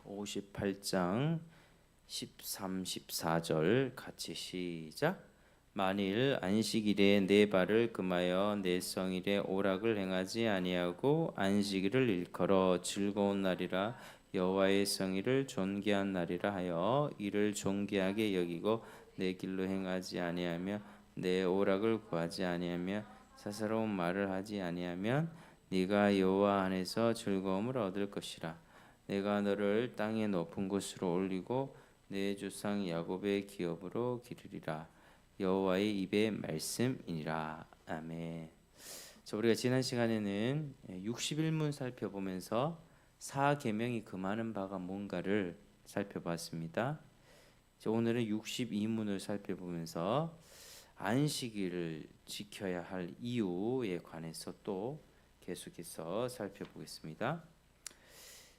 58장 13, 14절 같이 시작. 만일 안식일에 내 발을 금하여 내 성일에 오락을 행하지 아니하고 안식일을 일컬어 즐거운 날이라 여호와의 성일을 존귀한 날이라 하여 이를 존귀하게 여기고 내 길로 행하지 아니하며 내 오락을 구하지 아니하며 사사로운 말을 하지 아니하면 네가 여호와 안에서 즐거움을 얻을 것이라. 내가 너를 땅의 높은 곳으로 올리고 내 조상 야곱의 기업으로 기르리라. 여호와의 입의 말씀이니라. 아멘. 자, 우리가 지난 시간에는 61문 살펴보면서 사계명이 금하는 바가 뭔가를 살펴봤습니다. 자, 오늘은 62문을 살펴보면서 안식일을 지켜야 할 이유에 관해서 또 계속해서 살펴보겠습니다.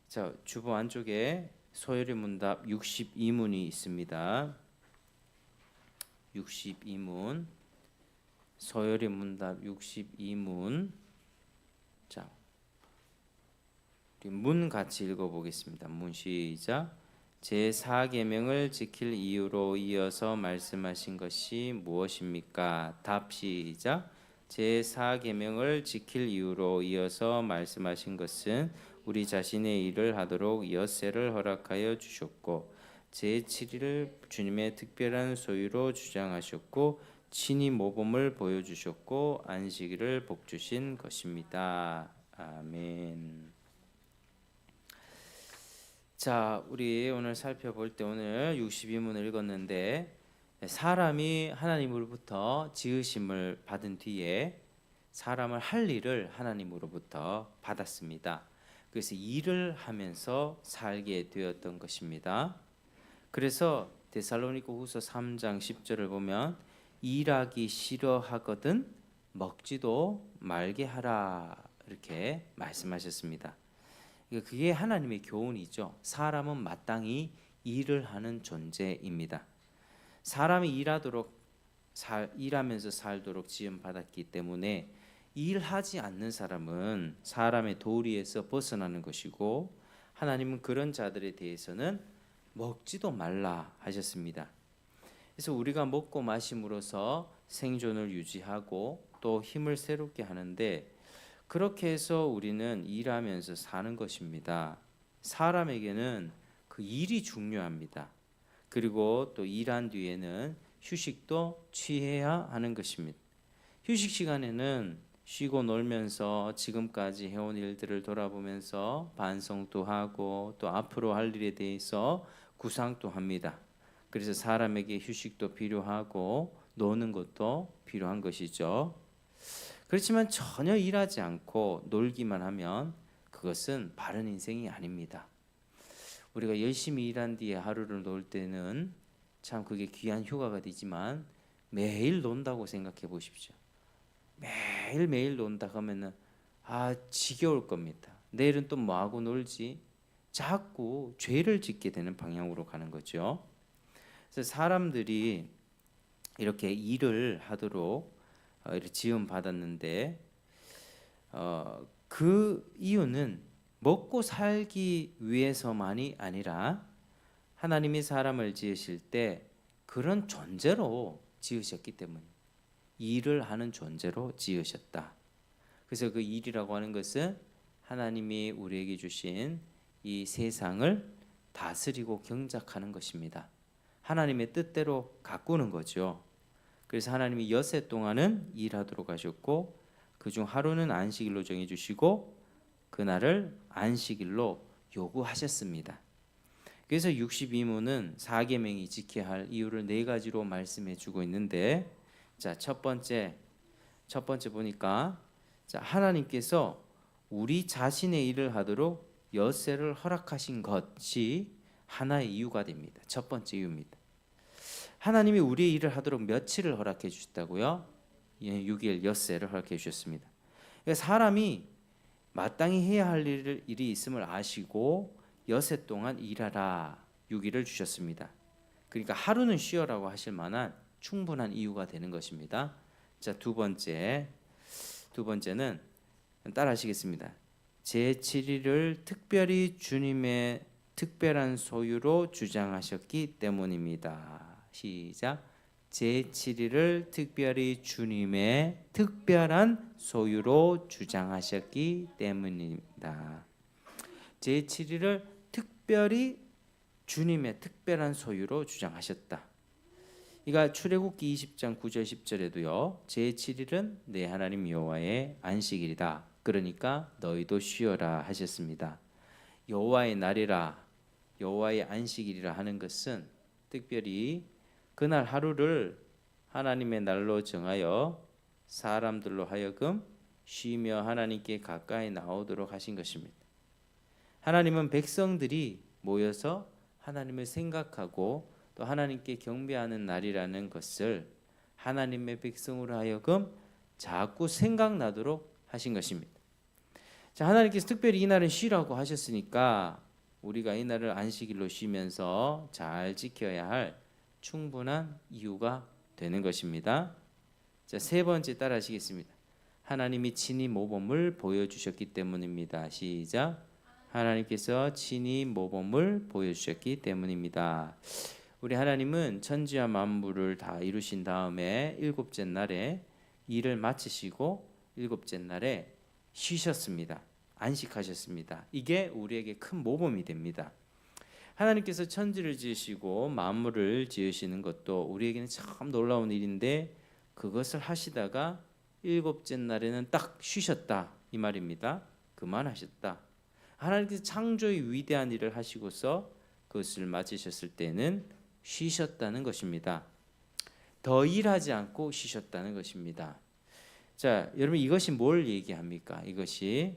자, 주보 안쪽에 소요리 문답 62문이 있습니다. 62문, 소요리 문답 62문. 자, 우리 문 같이 읽어보겠습니다. 문 시작. 제4계명을 지킬 이유로 이어서 말씀하신 것이 무엇입니까? 답 시작. 제4계명을 지킬 이유로 이어서 말씀하신 것은 우리 자신의 일을 하도록 엿새를 허락하여 주셨고 제7일을 주님의 특별한 소유로 주장하셨고 친히 모범을 보여주셨고 안식일을 복주신 것입니다. 아멘. 자, 우리 오늘 살펴볼 때 오늘 62문을 읽었는데 사람이 하나님으로부터 지으심을 받은 뒤에 사람을 할 일을 하나님으로부터 받았습니다. 그래서 일을 하면서 살게 되었던 것입니다. 그래서 데살로니가후서 3장 10절을 보면 일하기 싫어하거든 먹지도 말게 하라 이렇게 말씀하셨습니다. 그게 하나님의 교훈이죠. 사람은 마땅히 일을 하는 존재입니다. 사람이 일하면서 살도록 지음받았기 때문에 일하지 않는 사람은 사람의 도리에서 벗어나는 것이고 하나님은 그런 자들에 대해서는 먹지도 말라 하셨습니다. 그래서 우리가 먹고 마심으로써 생존을 유지하고 또 힘을 새롭게 하는데 그렇게 해서 우리는 일하면서 사는 것입니다. 사람에게는 그 일이 중요합니다. 그리고 또 일한 뒤에는 휴식도 취해야 하는 것입니다. 휴식 시간에는 쉬고 놀면서 지금까지 해온 일들을 돌아보면서 반성도 하고 또 앞으로 할 일에 대해서 구상도 합니다. 그래서 사람에게 휴식도 필요하고 노는 것도 필요한 것이죠. 그렇지만 전혀 일하지 않고 놀기만 하면 그것은 바른 인생이 아닙니다. 우리가 열심히 일한 뒤에 하루를 놀 때는 참 그게 귀한 휴가가 되지만 매일 논다고 생각해 보십시오. 매일매일 논다 하면은 지겨울 겁니다. 내일은 또 뭐하고 놀지? 자꾸 죄를 짓게 되는 방향으로 가는 거죠. 그래서 사람들이 이렇게 일을 하도록 이렇게 지음 받았는데 그 이유는 먹고 살기 위해서만이 아니라 하나님이 사람을 지으실 때 그런 존재로 지으셨기 때문에 일을 하는 존재로 지으셨다. 그래서 그 일이라고 하는 것은 하나님이 우리에게 주신 이 세상을 다스리고 경작하는 것입니다. 하나님의 뜻대로 가꾸는 거죠. 그래서 하나님이 엿새 동안은 일하도록 하셨고 그중 하루는 안식일로 정해주시고 그날을 안식일로 요구하셨습니다. 그래서 62문은 사계명이 지켜야 할 이유를 네 가지로 말씀해 주고 있는데 자, 첫 번째 보니까 자, 하나님께서 우리 자신의 일을 하도록 엿새를 허락하신 것이 하나의 이유가 됩니다. 첫 번째 이유입니다. 하나님이 우리의 일을 하도록 며칠을 허락해 주셨다고요? 6일 엿새를 허락해 주셨습니다. 그러니까 사람이 마땅히 해야 할 일이 있음을 아시고 엿새 동안 일하라 6일을 주셨습니다. 그러니까 하루는 쉬어라고 하실 만한 충분한 이유가 되는 것입니다. 자, 두 번째는 따라 하시겠습니다. 제7일을 특별히 주님의 특별한 소유로 주장하셨기 때문입니다. 시작. 제7일을 특별히 주님의 특별한 소유로 주장하셨기 때문입니다. 제7일을 특별히 주님의 특별한 소유로 주장하셨다. 이가 출애굽기 20장 9절 10절에도요. 제7일은 내 하나님 여호와의 안식일이다. 그러니까 너희도 쉬어라 하셨습니다. 여호와의 날이라, 여호와의 안식일이라 하는 것은 특별히 그날 하루를 하나님의 날로 정하여 사람들로 하여금 쉬며 하나님께 가까이 나오도록 하신 것입니다. 하나님은 백성들이 모여서 하나님을 생각하고 또 하나님께 경배하는 날이라는 것을 하나님의 백성으로 하여금 자꾸 생각나도록 하신 것입니다. 자, 하나님께서 특별히 이 날은 쉬라고 하셨으니까 우리가 이 날을 안식일로 쉬면서 잘 지켜야 할 충분한 이유가 되는 것입니다. 자, 세 번째 따라하시겠습니다. 하나님이 친히 모범을 보여주셨기 때문입니다. 시작. 하나님께서 친히 모범을 보여주셨기 때문입니다. 우리 하나님은 천지와 만물을 다 이루신 다음에 일곱째 날에 일을 마치시고 일곱째 날에 쉬셨습니다. 안식하셨습니다. 이게 우리에게 큰 모범이 됩니다. 하나님께서 천지를 지으시고 만물을 지으시는 것도 우리에게는 참 놀라운 일인데 그것을 하시다가 일곱째 날에는 딱 쉬셨다 이 말입니다. 그만하셨다. 하나님께서 창조의 위대한 일을 하시고서 그것을 마치셨을 때는 쉬셨다는 것입니다. 더 일하지 않고 쉬셨다는 것입니다. 자, 여러분 이것이 뭘 얘기합니까? 이것이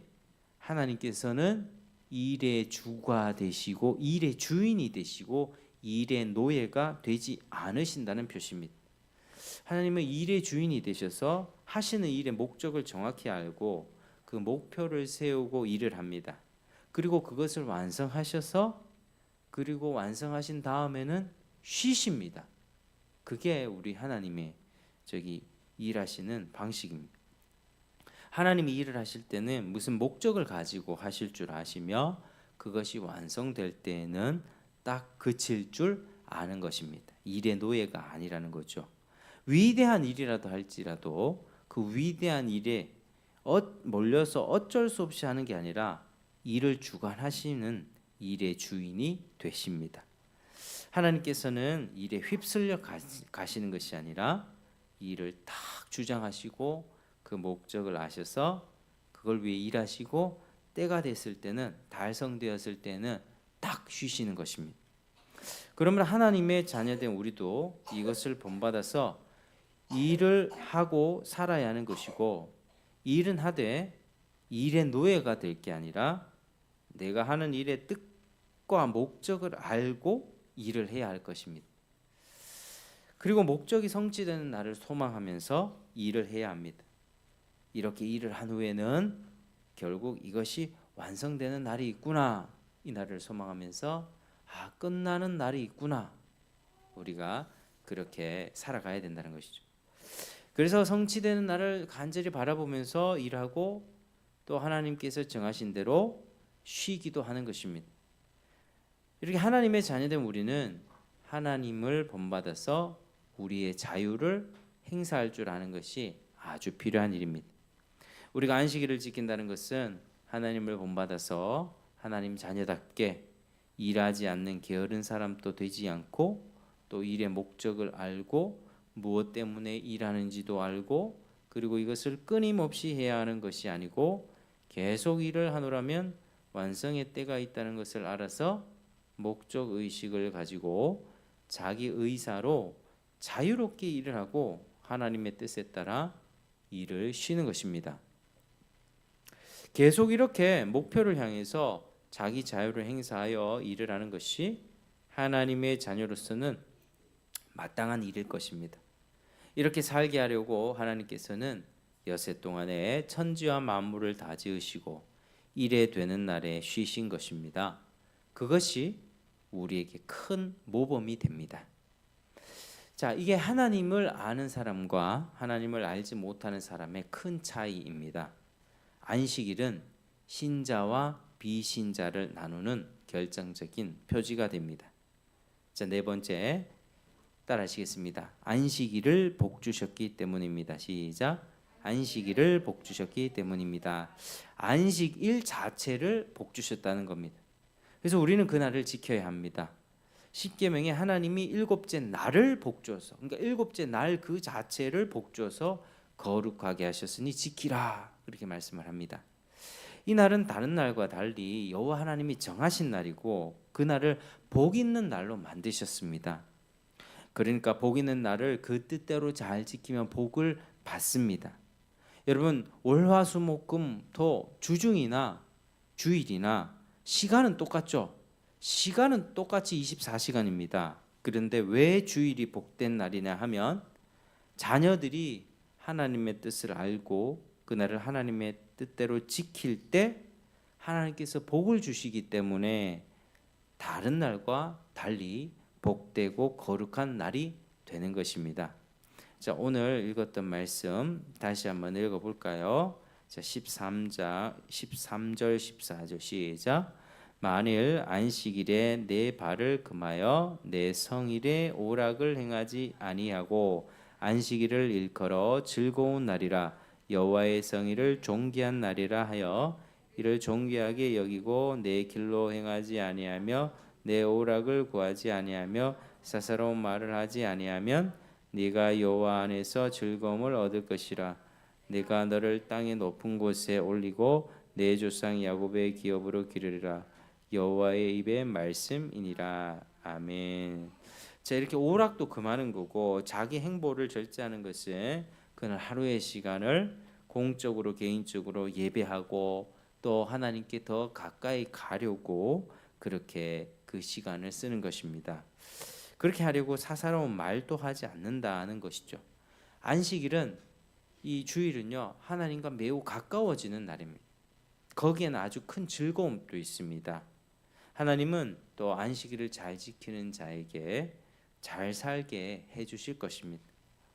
하나님께서는 일의 주가 되시고 일의 주인이 되시고 일의 노예가 되지 않으신다는 표시입니다. 하나님은 일의 주인이 되셔서 하시는 일의 목적을 정확히 알고 그 목표를 세우고 일을 합니다. 그리고 그것을 완성하셔서 그리고 완성하신 다음에는 쉬십니다. 그게 우리 하나님의 일하시는 방식입니다. 하나님이 일을 하실 때는 무슨 목적을 가지고 하실 줄 아시며 그것이 완성될 때에는 딱 그칠 줄 아는 것입니다. 일의 노예가 아니라는 거죠. 위대한 일이라도 할지라도 그 위대한 일에 몰려서 어쩔 수 없이 하는 게 아니라 일을 주관하시는 일의 주인이 되십니다. 하나님께서는 일에 휩쓸려 가시는 것이 아니라 일을 딱 주장하시고 그 목적을 아셔서 그걸 위해 일하시고 때가 됐을 때는 달성되었을 때는 딱 쉬시는 것입니다. 그러면 하나님의 자녀된 우리도 이것을 본받아서 일을 하고 살아야 하는 것이고 일은 하되 일의 노예가 될 게 아니라 내가 하는 일의 뜻과 목적을 알고 일을 해야 할 것입니다. 그리고 목적이 성취되는 날을 소망하면서 일을 해야 합니다. 이렇게 일을 한 후에는 결국 이것이 완성되는 날이 있구나 이 날을 소망하면서 끝나는 날이 있구나 우리가 그렇게 살아가야 된다는 것이죠. 그래서 성취되는 날을 간절히 바라보면서 일하고 또 하나님께서 정하신 대로 쉬기도 하는 것입니다. 이렇게 하나님의 자녀된 우리는 하나님을 본받아서 우리의 자유를 행사할 줄 아는 것이 아주 필요한 일입니다. 우리가 안식일을 지킨다는 것은 하나님을 본받아서 하나님 자녀답게 일하지 않는 게으른 사람도 되지 않고 또 일의 목적을 알고 무엇 때문에 일하는지도 알고 그리고 이것을 끊임없이 해야 하는 것이 아니고 계속 일을 하노라면 완성의 때가 있다는 것을 알아서 목적 의식을 가지고 자기 의사로 자유롭게 일을 하고 하나님의 뜻에 따라 일을 쉬는 것입니다. 계속 이렇게 목표를 향해서 자기 자유를 행사하여 일을 하는 것이 하나님의 자녀로서는 마땅한 일일 것입니다. 이렇게 살게 하려고 하나님께서는 여세 동안에 천지와 만물을 다 지으시고 일에 되는 날에 쉬신 것입니다. 그것이 우리에게 큰 모범이 됩니다. 자, 이게 하나님을 아는 사람과 하나님을 알지 못하는 사람의 큰 차이입니다. 안식일은 신자와 비신자를 나누는 결정적인 표지가 됩니다. 자, 네 번째 따라하시겠습니다. 안식일을 복 주셨기 때문입니다. 시작. 안식일을 복 주셨기 때문입니다. 안식일 자체를 복 주셨다는 겁니다. 그래서 우리는 그날을 지켜야 합니다. 십계명에 하나님이 일곱째 날을 복 주어서, 그러니까 일곱째 날 그 자체를 복 주어서 거룩하게 하셨으니 지키라, 그렇게 말씀을 합니다. 이 날은 다른 날과 달리 여호와 하나님이 정하신 날이고 그 날을 복 있는 날로 만드셨습니다. 그러니까 복 있는 날을 그 뜻대로 잘 지키면 복을 받습니다. 여러분, 월화수목금토 주중이나 주일이나 시간은 똑같죠. 시간은 똑같이 24시간입니다. 그런데 왜 주일이 복된 날이냐 하면 자녀들이 하나님의 뜻을 알고 그날을 하나님의 뜻대로 지킬 때 하나님께서 복을 주시기 때문에 다른 날과 달리 복되고 거룩한 날이 되는 것입니다. 자, 오늘 읽었던 말씀 다시 한번 읽어볼까요? 자, 13절 14절 시작. 만일 안식일에 내 발을 금하여 내 성일에 오락을 행하지 아니하고 안식일을 일컬어 즐거운 날이라 여호와의 성일을 존귀한 날이라 하여 이를 존귀하게 여기고 내 길로 행하지 아니하며 내 오락을 구하지 아니하며 사사로운 말을 하지 아니하면 네가 여호와 안에서 즐거움을 얻을 것이라. 내가 너를 땅의 높은 곳에 올리고 내 조상 야곱의 기업으로 기르리라. 여호와의 입의 말씀이니라. 아멘. 자, 이렇게 오락도 금하는 거고 자기 행보를 절제하는 것은 그날 하루의 시간을 공적으로 개인적으로 예배하고 또 하나님께 더 가까이 가려고 그렇게 그 시간을 쓰는 것입니다. 그렇게 하려고 사사로운 말도 하지 않는다는 것이죠. 안식일은 이 주일은요 하나님과 매우 가까워지는 날입니다. 거기에는 아주 큰 즐거움도 있습니다. 하나님은 또 안식일을 잘 지키는 자에게 잘 살게 해주실 것입니다.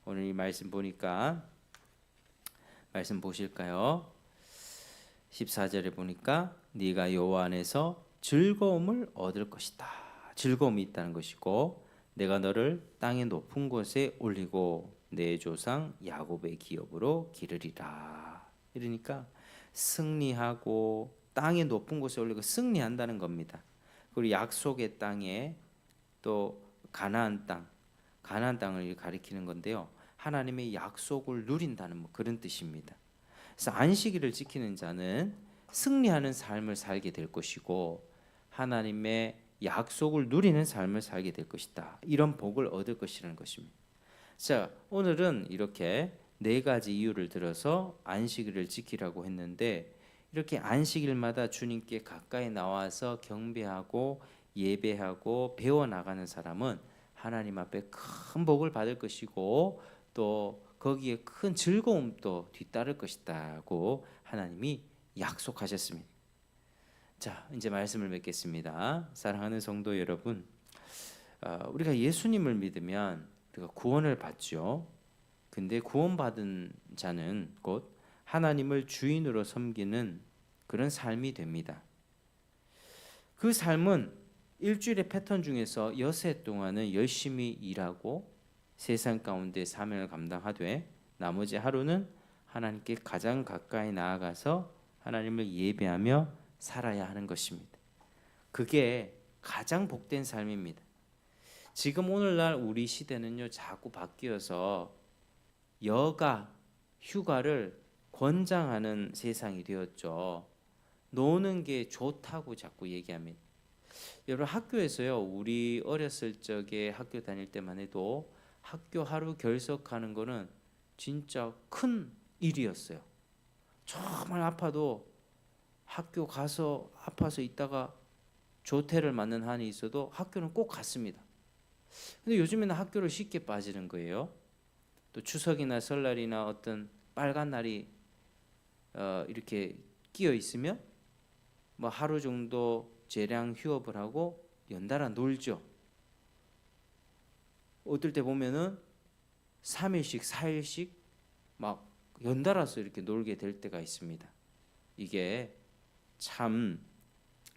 오늘 이 말씀 보니까 말씀 보실까요? 14절에 보니까 네가 여호와 안에서 즐거움을 얻을 것이다. 즐거움이 있다는 것이고 내가 너를 땅의 높은 곳에 올리고 내 조상 야곱의 기업으로 기르리라. 이러니까 승리하고 땅의 높은 곳에 올리고 승리한다는 겁니다. 그리고 약속의 땅에 또 가나안 땅을 가리키는 건데요. 하나님의 약속을 누린다는 그런 뜻입니다. 그래서 안식일을 지키는 자는 승리하는 삶을 살게 될 것이고 하나님의 약속을 누리는 삶을 살게 될 것이다. 이런 복을 얻을 것이라는 것입니다. 자, 오늘은 이렇게 네 가지 이유를 들어서 안식일을 지키라고 했는데 이렇게 안식일마다 주님께 가까이 나와서 경배하고 예배하고 배워나가는 사람은 하나님 앞에 큰 복을 받을 것이고 또 거기에 큰 즐거움도 뒤따를 것이다고 하나님이 약속하셨습니다. 자, 이제 말씀을 맺겠습니다. 사랑하는 성도 여러분, 우리가 예수님을 믿으면 우리가 구원을 받죠. 근데 구원받은 자는 곧 하나님을 주인으로 섬기는 그런 삶이 됩니다. 그 삶은 일주일의 패턴 중에서 여세 동안은 열심히 일하고 세상 가운데 사명을 감당하되 나머지 하루는 하나님께 가장 가까이 나아가서 하나님을 예배하며 살아야 하는 것입니다. 그게 가장 복된 삶입니다. 지금 오늘날 우리 시대는요 자꾸 바뀌어서 여가, 휴가를 권장하는 세상이 되었죠. 노는 게 좋다고 자꾸 얘기합니다. 여러분 학교에서요 우리 어렸을 적에 학교 다닐 때만 해도 학교 하루 결석하는 거는 진짜 큰 일이었어요. 정말 아파도 학교 가서 아파서 있다가 조퇴를 맞는 한이 있어도 학교는 꼭 갔습니다. 근데 요즘에는 학교를 쉽게 빠지는 거예요. 또 추석이나 설날이나 어떤 빨간 날이 이렇게 끼어 있으면 뭐 하루 정도 재량 휴업을 하고 연달아 놀죠. 어떨 때 보면은 3일씩 4일씩 막 연달아서 이렇게 놀게 될 때가 있습니다. 이게 참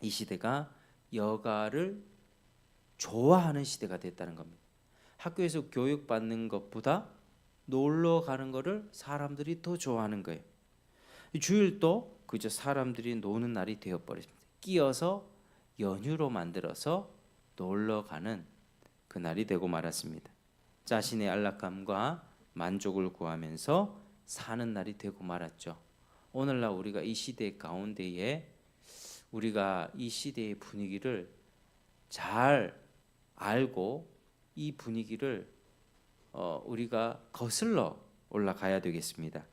이 시대가 여가를 좋아하는 시대가 됐다는 겁니다. 학교에서 교육받는 것보다 놀러 가는 거를 사람들이 더 좋아하는 거예요. 주일도 그저 사람들이 노는 날이 되어버렸습니다. 끼어서 연휴로 만들어서 놀러 가는 그 날이 되고 말았습니다. 자신의 안락감과 만족을 구하면서 사는 날이 되고 말았죠. 오늘날 우리가 이 시대 가운데에 우리가 이 시대의 분위기를 잘 알고 이 분위기를 우리가 거슬러 올라가야 되겠습니다.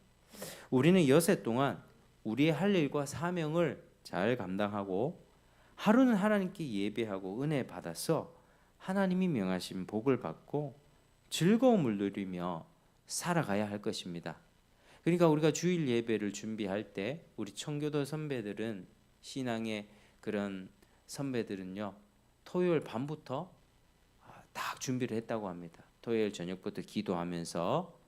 우리는 여세 동안 우리의 할 일과 사명을 잘 감당하고 하루는 하나님께 예배하고 은혜 받아서 하나님이 명하신 복을 받고 즐거움을 누리며 살아가야 할 것입니다. 그러니까 우리가 주일 예배를 준비할 때 우리 청교도 선배들은 신앙의 그런 선배들은요 토요일 밤부터 딱 준비를 했다고 합니다. 토요일 저녁부터 기도하면서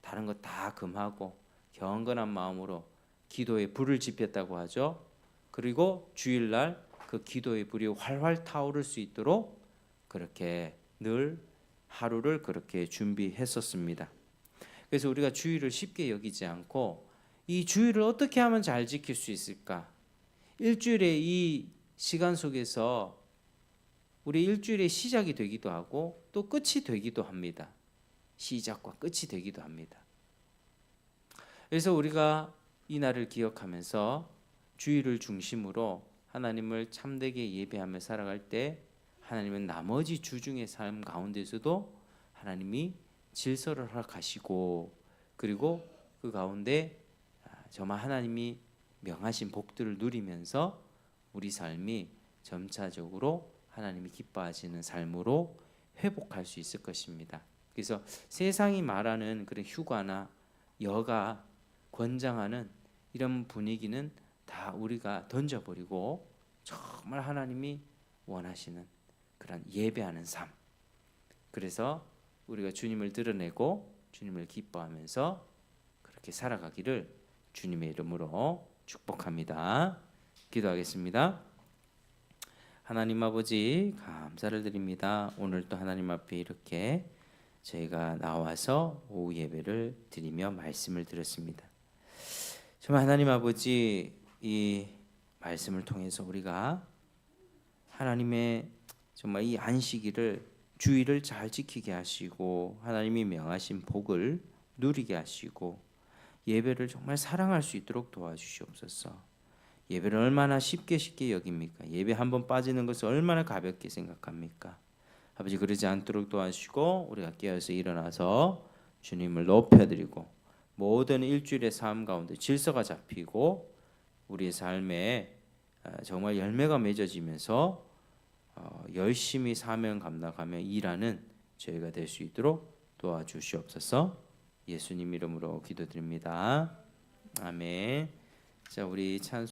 다른 거 다 금하고 경건한 마음으로 기도에 불을 지폈다고 하죠. 그리고 주일날 그 기도의 불이 활활 타오를 수 있도록 그렇게 늘 하루를 그렇게 준비했었습니다. 그래서 우리가 주일을 쉽게 여기지 않고 이 주일을 어떻게 하면 잘 지킬 수 있을까? 일주일의 이 시간 속에서 우리 일주일의 시작이 되기도 하고 또 끝이 되기도 합니다. 시작과 끝이 되기도 합니다. 그래서 우리가 이 날을 기억하면서 주일을 중심으로 하나님을 참되게 예배하며 살아갈 때 하나님은 나머지 주중의 삶 가운데서도 하나님이 질서를 허락하시고 그리고 그 가운데 정말 하나님이 명하신 복들을 누리면서 우리 삶이 점차적으로 하나님이 기뻐하시는 삶으로 회복할 수 있을 것입니다. 그래서 세상이 말하는 그런 휴가나 여가 권장하는 이런 분위기는 다 우리가 던져버리고 정말 하나님이 원하시는 그런 예배하는 삶. 그래서 우리가 주님을 드러내고 주님을 기뻐하면서 그렇게 살아가기를 주님의 이름으로 축복합니다. 기도하겠습니다. 하나님 아버지 감사를 드립니다. 오늘 또 하나님 앞에 이렇게 저희가 나와서 오후 예배를 드리며 말씀을 들었습니다. 정말 하나님 아버지 이 말씀을 통해서 우리가 하나님의 정말 이 안식일을 주일을 잘 지키게 하시고 하나님이 명하신 복을 누리게 하시고 예배를 정말 사랑할 수 있도록 도와주시옵소서. 예배를 얼마나 쉽게 여깁니까? 예배 한번 빠지는 것을 얼마나 가볍게 생각합니까? 아버지 그러지 않도록 도와주시고 우리가 깨어서 일어나서 주님을 높여드리고 모든 일주일의 삶 가운데 질서가 잡히고 우리의 삶에 정말 열매가 맺어지면서 열심히 사명 감당하며 일하는 저희가 될 수 있도록 도와주시옵소서. 예수님 이름으로 기도드립니다. 아멘. 자, 우리 찬